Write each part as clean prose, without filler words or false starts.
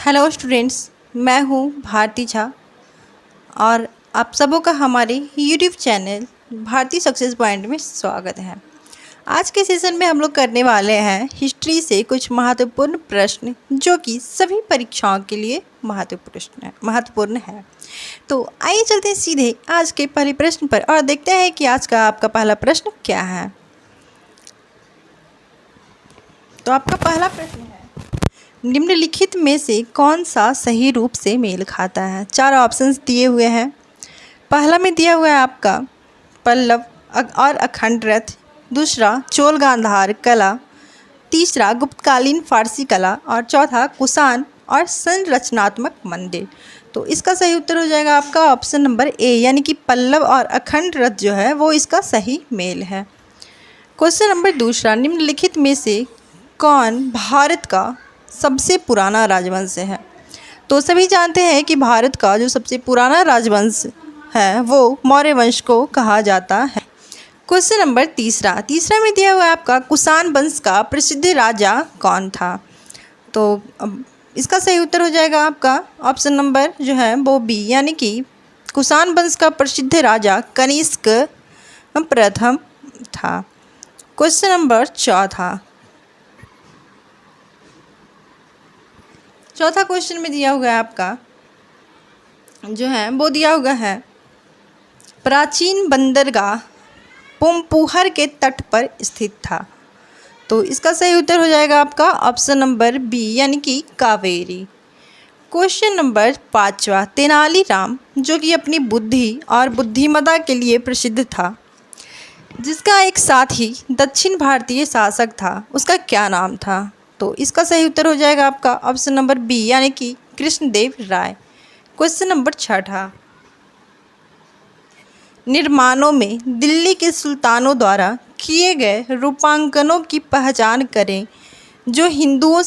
Hello students, मैं हूँ भारती झा और आप सबों का हमारे YouTube channel Bharti success point में स्वागत है। आज के सेशन में हम लोग करने वाले हैं हिस्ट्री से कुछ महत्वपूर्ण प्रश्न जो कि सभी परीक्षाओं के लिए महत्वपूर्ण है। तो आइए चलते हैं सीधे आज के पहले प्रश्न पर और देखते हैं कि आज का आपका पहला प्रश्न क्या है। तो आपका पहला प्रश्न है, निम्नलिखित में से कौन सा सही रूप से मेल खाता है। चार ऑप्शंस दिए हुए हैं। पहला में दिया हुआ है आपका पल्लव और अखंड रथ, दूसरा चोल गांधार कला, तीसरा गुप्तकालीन फारसी कला और चौथा कुषाण और संरचनात्मक मंदिर। तो इसका सही उत्तर हो जाएगा आपका ऑप्शन नंबर ए, यानी कि पल्लव और अखंड रथ जो है वो इसका सही मेल है। क्वेश्चन नंबर दूसरा, निम्नलिखित में से कौन भारत का सबसे पुराना राजवंश है। तो सभी जानते हैं कि भारत का जो सबसे पुराना राजवंश है वो मौर्य वंश को कहा जाता है। क्वेश्चन नंबर तीसरा में दिया हुआ है आपका कुषाण वंश का प्रसिद्ध राजा कौन था। तो इसका सही उत्तर हो जाएगा आपका ऑप्शन नंबर जो है वो बी, यानी कि कुषाण वंश का प्रसिद्ध राजा कनिष्क प्रथम था। क्वेश्चन नंबर चौथा क्वेश्चन में दिया हुआ है आपका जो है वो दिया हुआ है प्राचीन बंदरगाह पुम्पुहर के तट पर स्थित था। तो इसका सही उत्तर हो जाएगा आपका ऑप्शन नंबर बी, यानी कि कावेरी। क्वेश्चन नंबर 5, तेनालीराम जो कि अपनी बुद्धि और बुद्धिमत्ता के लिए प्रसिद्ध था, जिसका एक साथी दक्षिण भारतीय शासक था, उसका क्या नाम था। तो इसका सही उत्तर हो जाएगा आपका ऑप्शन नंबर बी, यानी कि कृष्णदेव राय। क्वेश्चन नंबर 6, निर्माणों में दिल्ली के सुल्तानों द्वारा किए गए रूपांकनों की पहचान करें जो हिंदुओं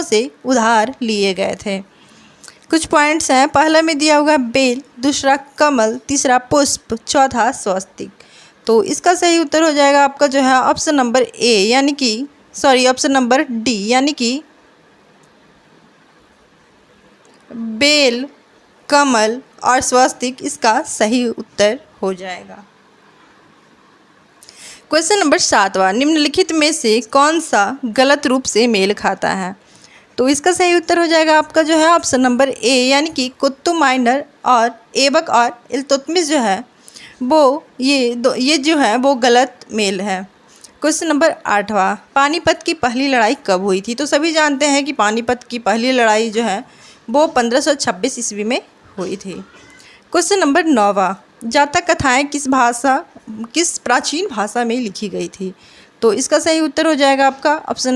से उधार लिए गए थे। कुछ पॉइंट्स हैं। पहला में दिया हुआ बेल, दूसरा कमल, तीसरा पुष्प, चौथा स्वस्तिक। तो इसका सही उत्तर हो जाएगा आपका जो है ऑप्शन नंबर ए, यानी कि ऑप्शन नंबर डी, यानी कि बेल, कमल और स्वस्तिक इसका सही उत्तर हो जाएगा। क्वेश्चन नंबर 7, निम्नलिखित में से कौन सा गलत रूप से मेल खाता है। तो इसका सही उत्तर हो जाएगा आपका जो है ऑप्शन नंबर ए, यानी कि कुतुब माइनर और ऐबक और इल्तुतमिश जो है वो ये जो है वो गलत मेल है। क्वेश्चन नंबर 8, पानीपत की पहली लड़ाई कब हुई थी। तो सभी जानते हैं कि पानीपत की पहली लड़ाई जो है वो 1526 ईस्वी में हुई थी। क्वेश्चन नंबर 9, जातक कथाएं किस प्राचीन भाषा में लिखी गई थी। तो इसका सही उत्तर हो जाएगा आपका ऑप्शन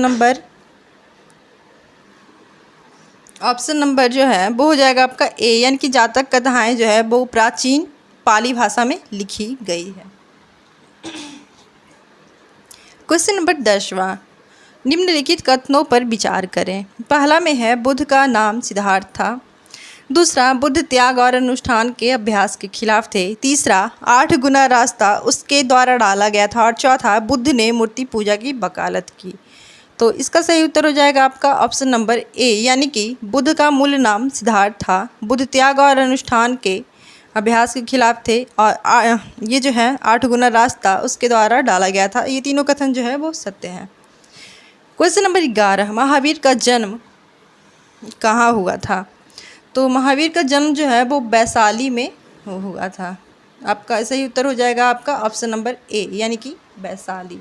नंबर जो है वो हो जाएगा आपका ए, यानी कि जातक कथाएं जो है वो प्राचीन पाली भाषा में लिखी गई है। क्वेश्चन नंबर 10, निम्नलिखित कथनों पर विचार करें। पहला में है बुद्ध का नाम सिद्धार्थ था, दूसरा बुद्ध त्याग और अनुष्ठान के अभ्यास के खिलाफ थे, तीसरा 8 गुना रास्ता उसके द्वारा डाला गया था और चौथा बुद्ध ने मूर्ति पूजा की वकालत की। तो इसका सही उत्तर हो जाएगा आपका ऑप्शन नंबर ए, यानी कि बुद्ध का मूल नाम सिद्धार्थ था, बुद्ध त्याग और अनुष्ठान के अभ्यास के खिलाफ थे और ये जो है 8 गुना रास्ता उसके द्वारा डाला गया था। ये तीनों कथन जो है वो सत्य हैं। क्वेश्चन नंबर 11, महावीर का जन्म कहाँ हुआ था। तो महावीर का जन्म जो है वो वैशाली में हुआ था। आपका सही उत्तर हो जाएगा आपका ऑप्शन नंबर ए, यानी कि वैशाली।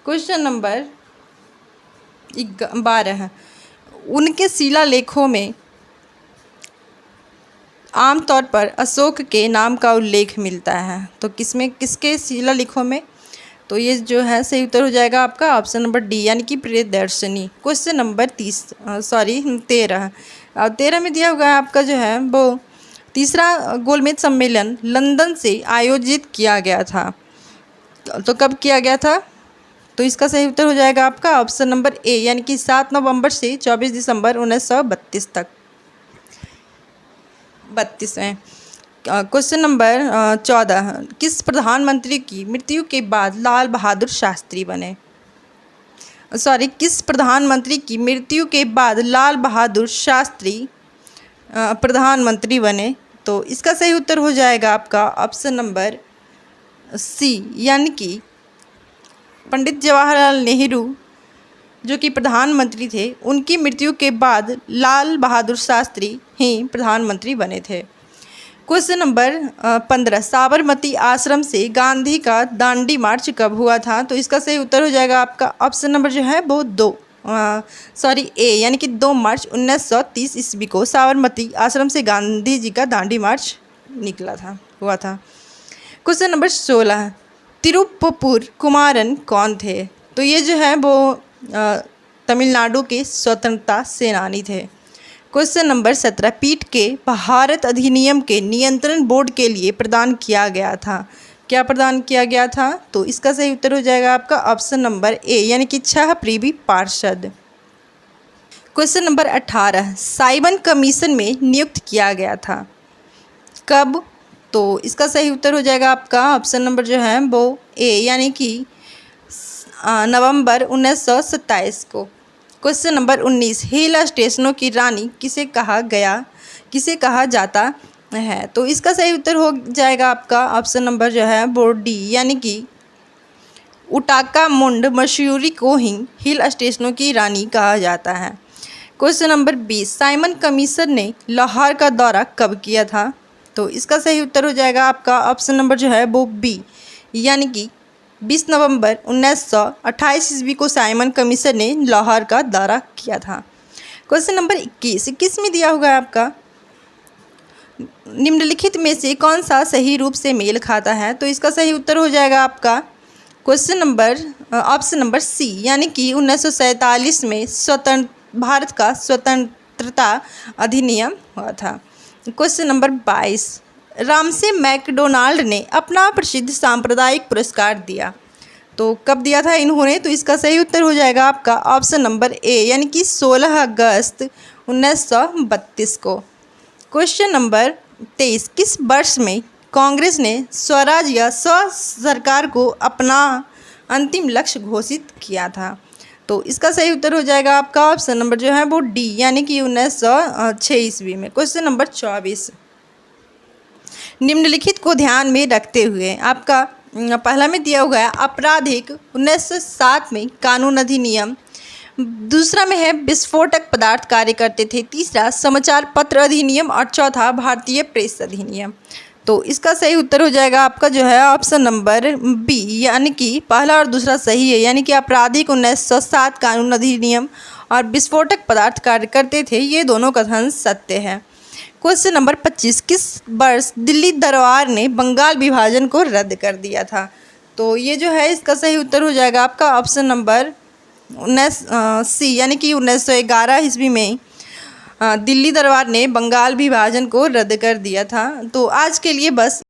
क्वेश्चन नंबर 12, उनके शिलालेखों में आमतौर पर अशोक के नाम का उल्लेख मिलता है। तो किसके शिलालेखों में। तो ये जो है सही उत्तर हो जाएगा आपका ऑप्शन नंबर डी, यानी कि प्रियदर्शनी। क्वेश्चन नंबर 13 में दिया हुआ है आपका जो है वो तीसरा गोलमेज सम्मेलन लंदन से आयोजित किया गया था। तो कब किया गया था। तो इसका सही उत्तर हो जाएगा आपका ऑप्शन नंबर ए, यानी कि 7 नवंबर से 24 दिसंबर 1932 तक। 32वें क्वेश्चन नंबर 14, किस प्रधानमंत्री की मृत्यु के बाद लाल बहादुर शास्त्री बने। किस प्रधानमंत्री की मृत्यु के बाद लाल बहादुर शास्त्री प्रधानमंत्री बने? तो इसका सही उत्तर हो जाएगा आपका ऑप्शन नंबर सी, यानी कि पंडित जवाहरलाल नेहरू जो कि प्रधानमंत्री थे, उनकी मृत्यु के बाद लाल बहादुर शास्त्री ही प्रधानमंत्री बने थे। क्वेश्चन नंबर 15, साबरमती आश्रम से गांधी का दांडी मार्च कब हुआ था? तो इसका सही उत्तर हो जाएगा आपका ऑप्शन नंबर जो है वो ए, यानी कि 2 मार्च 1930 ईस्वी को साबरमती आश्रम से गांधी जी का दांडी मार्च हुआ था। क्वेश्चन नंबर 16, तिरुप्पुर कुमारन कौन थे? तो ये जो है वो तमिलनाडु के स्वतंत्रता सेनानी थे। क्वेश्चन नंबर 17, पीठ के भारत अधिनियम के नियंत्रण बोर्ड के लिए प्रदान किया गया था? क्या प्रदान किया गया था? तो इसका सही उत्तर हो जाएगा आपका ऑप्शन नंबर ए, यानी कि 6 प्रीवी पार्षद। क्वेश्चन नंबर 18, साइमन कमीशन में नियुक्त किया गया था कब? तो इसका सही उत्तर हो जाएगा आपका ऑप्शन नंबर जो है वो ए, यानी कि नवंबर 1927 को। क्वेश्चन नंबर 19, हिल स्टेशनों की रानी किसे कहा जाता है? तो इसका सही उत्तर हो जाएगा आपका ऑप्शन नंबर जो है वो डी, यानी कि उटाकामुंड मसूरी को ही हिल स्टेशनों की रानी कहा जाता है। क्वेश्चन नंबर 20, साइमन कमीशन ने लाहौर का दौरा कब किया था? तो इसका सही उत्तर हो जाएगा आपका ऑप्शन नंबर जो है वो बी, यानी कि 20 नवंबर 1928 ईस्वी को साइमन कमीशन ने लाहौर का दौरा किया था। क्वेश्चन नंबर 21 में दिया हुआ है आपका, निम्नलिखित में से कौन सा सही रूप से मेल खाता है? तो इसका सही उत्तर हो जाएगा आपका ऑप्शन नंबर सी, यानी कि 1947 में भारत का स्वतंत्रता अधिनियम हुआ था। क्वेश्चन नंबर 22, रामसे मैकडोनाल्ड ने अपना प्रसिद्ध सांप्रदायिक पुरस्कार दिया, तो कब दिया था इन्होंने? तो इसका सही उत्तर हो जाएगा आपका ऑप्शन नंबर ए, यानी कि 16 अगस्त 1932 को। क्वेश्चन नंबर 23, किस वर्ष में कांग्रेस ने स्वराज या स्व सरकार को अपना अंतिम लक्ष्य घोषित किया था? तो इसका सही उत्तर हो जाएगा आपका ऑप्शन नंबर जो है वो डी, यानी कि 1906 ईस्वी में। क्वेश्चन नंबर 24, निम्नलिखित को ध्यान में रखते हुए आपका पहला में दिया हुआ है आपराधिक 1907 में कानून अधिनियम, दूसरा में है विस्फोटक पदार्थ कार्य करते थे, तीसरा समाचार पत्र अधिनियम और चौथा भारतीय प्रेस अधिनियम। तो इसका सही उत्तर हो जाएगा आपका जो है ऑप्शन नंबर बी, यानी कि पहला और दूसरा सही है, यानी कि आपराधिक 1907 कानून अधिनियम और विस्फोटक पदार्थ कार्य करते थे, ये दोनों कथन सत्य है। क्वेश्चन नंबर 25, किस वर्ष दिल्ली दरबार ने बंगाल विभाजन को रद्द कर दिया था? तो ये जो है इसका सही उत्तर हो जाएगा आपका ऑप्शन नंबर सी, यानी कि 1911 ईस्वी में दिल्ली दरबार ने बंगाल विभाजन को रद्द कर दिया था। तो आज के लिए बस